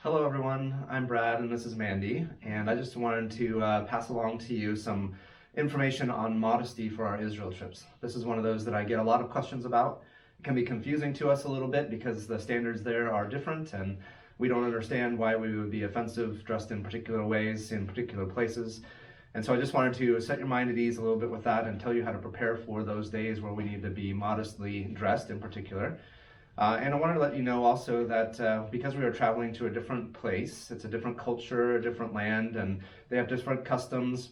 Hello everyone, I'm Brad and this is Mandy, and I just wanted to pass along to you some information on modesty for our Israel trips. This is one of those that I get a lot of questions about. It can be confusing to us a little bit because the standards there are different and we don't understand why we would be offensive dressed in particular ways in particular places. And so I just wanted to set your mind at ease a little bit with that and tell you how to prepare for those days where we need to be modestly dressed in particular. And I wanted to let you know also that because we are traveling to a different place, it's a different culture, a different land, and they have different customs.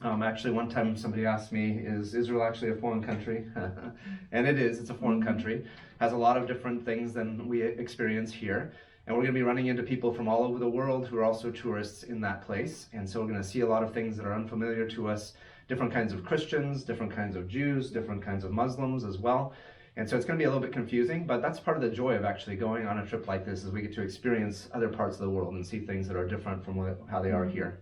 Actually, one time somebody asked me, is Israel actually a foreign country? And it is, it's a foreign country. Has a lot of different things than we experience here. And we're going to be running into people from all over the world who are also tourists in that place. And so we're going to see a lot of things that are unfamiliar to us, different kinds of Christians, different kinds of Jews, different kinds of Muslims as well. And so it's going to be a little bit confusing, but that's part of the joy of actually going on a trip like this, is we get to experience other parts of the world and see things that are different from how they are here.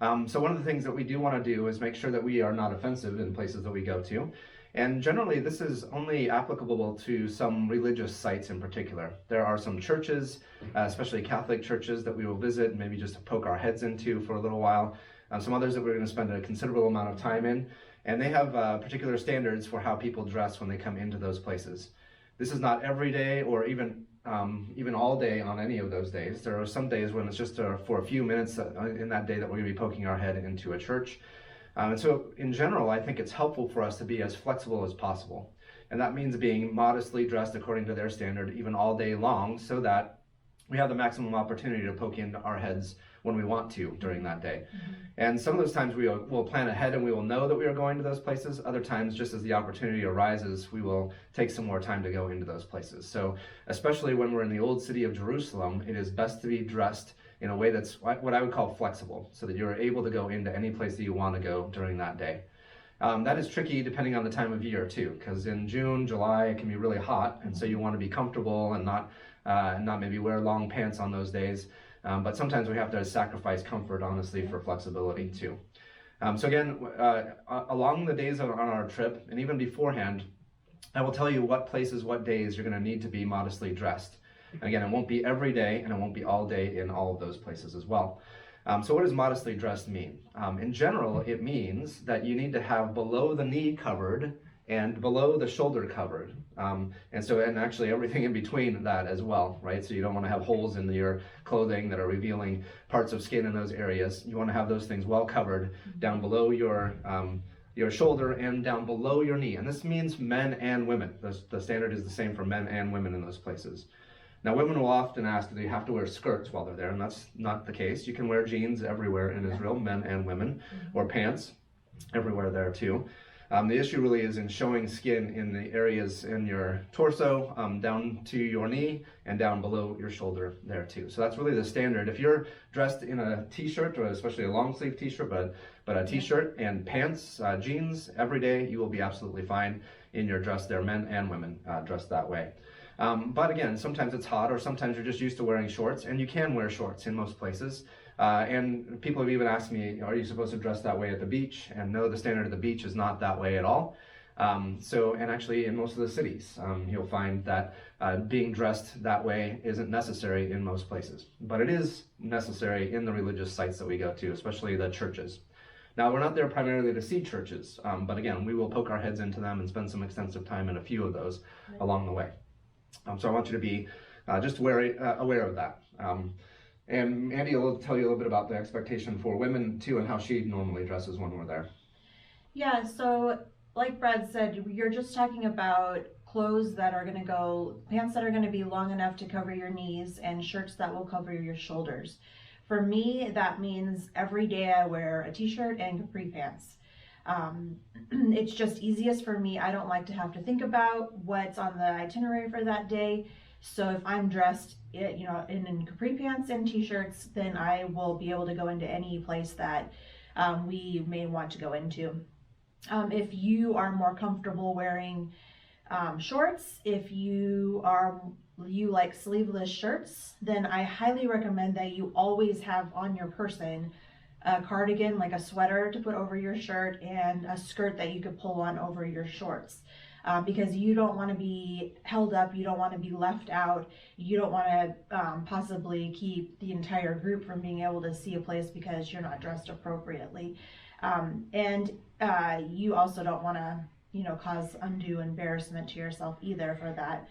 So one of the things that we do want to do is make sure that we are not offensive in places that we go to. And generally, this is only applicable to some religious sites in particular. There are some churches, especially Catholic churches, that we will visit and maybe just poke our heads into for a little while. Some others that we're going to spend a considerable amount of time in. And they have particular standards for how people dress when they come into those places. This is not every day or even all day on any of those days. There are some days when it's just for a few minutes in that day that we're going to be poking our head into a church. And so in general, I think it's helpful for us to be as flexible as possible. And that means being modestly dressed according to their standard even all day long, so that we have the maximum opportunity to poke into our heads when we want to during that day. And some of those times we'll plan ahead and we will know that we are going to those places. Other times, just as the opportunity arises, we will take some more time to go into those places. So especially when we're in the old city of Jerusalem, it is best to be dressed in a way that's what I would call flexible, so that you're able to go into any place that you want to go during that day. That is tricky depending on the time of year too, because in June, July, it can be really hot, and so you want to be comfortable and not maybe wear long pants on those days. But sometimes we have to sacrifice comfort, honestly, for flexibility too. So again, along the days on our trip, and even beforehand, I will tell you what places, what days you're going to need to be modestly dressed. And again, it won't be every day, and it won't be all day in all of those places as well. So what does modestly dressed mean? In general, it means that you need to have below the knee covered and below the shoulder covered. And actually everything in between that as well, right? So you don't want to have holes in your clothing that are revealing parts of skin in those areas. You want to have those things well covered down below your shoulder and down below your knee. And this means men and women. The standard is the same for men and women in those places. Now, women will often ask, do they have to wear skirts while they're there? And that's not the case. You can wear jeans everywhere in Israel, men and women, or pants everywhere there too. The issue really is in showing skin in the areas in your torso, down to your knee, and down below your shoulder there too. So that's really the standard. If you're dressed in a t-shirt, or especially a long sleeve t-shirt, but a t-shirt and pants, jeans, every day, you will be absolutely fine in your dress there, men and women dressed that way. But again, sometimes it's hot, or sometimes you're just used to wearing shorts, and you can wear shorts in most places. And people have even asked me, are you supposed to dress that way at the beach? And no, the standard at the beach is not that way at all. And actually in most of the cities, you'll find that being dressed that way isn't necessary in most places. But it is necessary in the religious sites that we go to, especially the churches. Now, we're not there primarily to see churches, but again, we will poke our heads into them and spend some extensive time in a few of those along the way. So I want you to be just aware of that. And Andy will tell you a little bit about the expectation for women too, and how she normally dresses when we're there. Yeah, so like Brad said, you're just talking about clothes that are going to go, pants that are going to be long enough to cover your knees, and shirts that will cover your shoulders. For me, that means every day I wear a t-shirt and capri pants. It's just easiest for me. I don't like to have to think about what's on the itinerary for that day. So if I'm dressed, in capri pants and t-shirts, then I will be able to go into any place that we may want to go into. If you are more comfortable wearing shorts, if you like sleeveless shirts, then I highly recommend that you always have on your person a cardigan, like a sweater to put over your shirt, and a skirt that you could pull on over your shorts. because you don't want to be held up, you don't want to be left out, you don't want to possibly keep the entire group from being able to see a place because you're not dressed appropriately. And you also don't want to, cause undue embarrassment to yourself either for that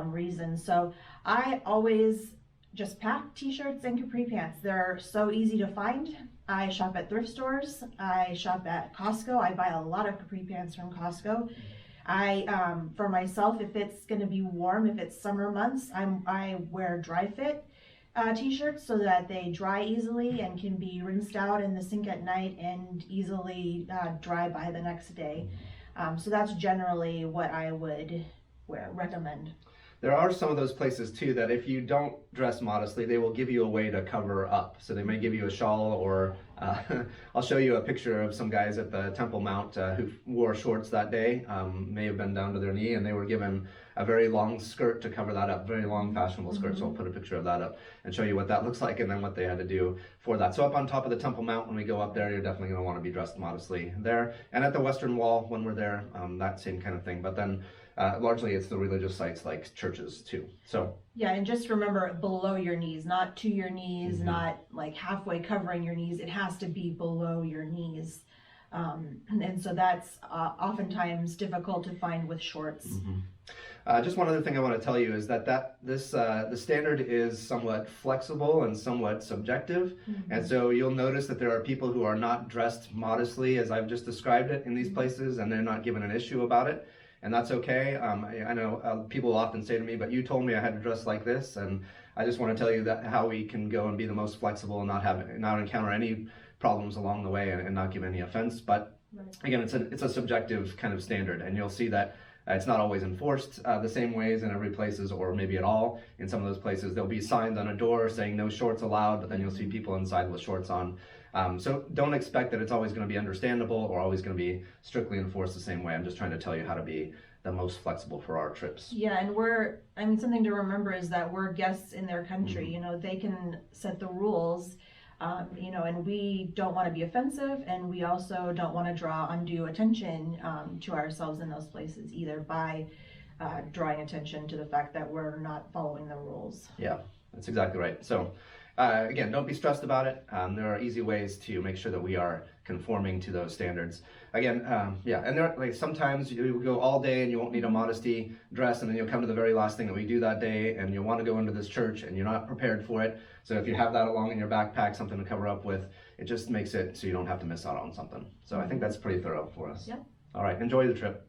reason. So I always just pack t-shirts and capri pants. They're so easy to find. I shop at thrift stores. I shop at Costco. I buy a lot of capri pants from Costco. For myself, if it's going to be warm, if it's summer months, I wear dry fit t-shirts so that they dry easily and can be rinsed out in the sink at night and easily dry by the next day. So that's generally what I would recommend. There are some of those places too that if you don't dress modestly, they will give you a way to cover up. So they may give you a shawl, or I'll show you a picture of some guys at the Temple Mount who wore shorts that day, may have been down to their knee, and they were given a very long skirt to cover that up, very long fashionable skirt. So I'll put a picture of that up and show you what that looks like and then what they had to do for that. So up on top of the Temple Mount, when we go up there, you're definitely going to want to be dressed modestly there. And at the Western Wall, when we're there, that same kind of thing. But then largely it's the religious sites like churches too. So yeah, and just remember, below your knees, not to your knees, not like halfway covering your knees. It has to be below your knees. And so that's oftentimes difficult to find with shorts. Just one other thing I want to tell you is that the standard is somewhat flexible and somewhat subjective, and so you'll notice that there are people who are not dressed modestly as I've just described it in these places, and they're not given an issue about it, and that's okay. I know people often say to me, but you told me I had to dress like this, and I just want to tell you that how we can go and be the most flexible and not encounter any problems along the way and not give any offense. But again, it's a subjective kind of standard, and you'll see that it's not always enforced the same ways in every places, or maybe at all. In some of those places, there'll be signs on a door saying no shorts allowed, but then you'll see people inside with shorts on. So don't expect that it's always going to be understandable or always going to be strictly enforced the same way. I'm just trying to tell you how to be the most flexible for our trips. Yeah, and something to remember is that we're guests in their country. They can set the rules. And we don't want to be offensive, and we also don't want to draw undue attention to ourselves in those places either by drawing attention to the fact that we're not following the rules. Yeah, that's exactly right. So again, don't be stressed about it. There are easy ways to make sure that we are conforming to those standards. Again, and there like sometimes you go all day and you won't need a modesty dress, and then you'll come to the very last thing that we do that day, and you'll want to go into this church and you're not prepared for it. So if you have that along in your backpack, something to cover up with, it just makes it so you don't have to miss out on something. So I think that's pretty thorough for us. Yep. All right, enjoy the trip.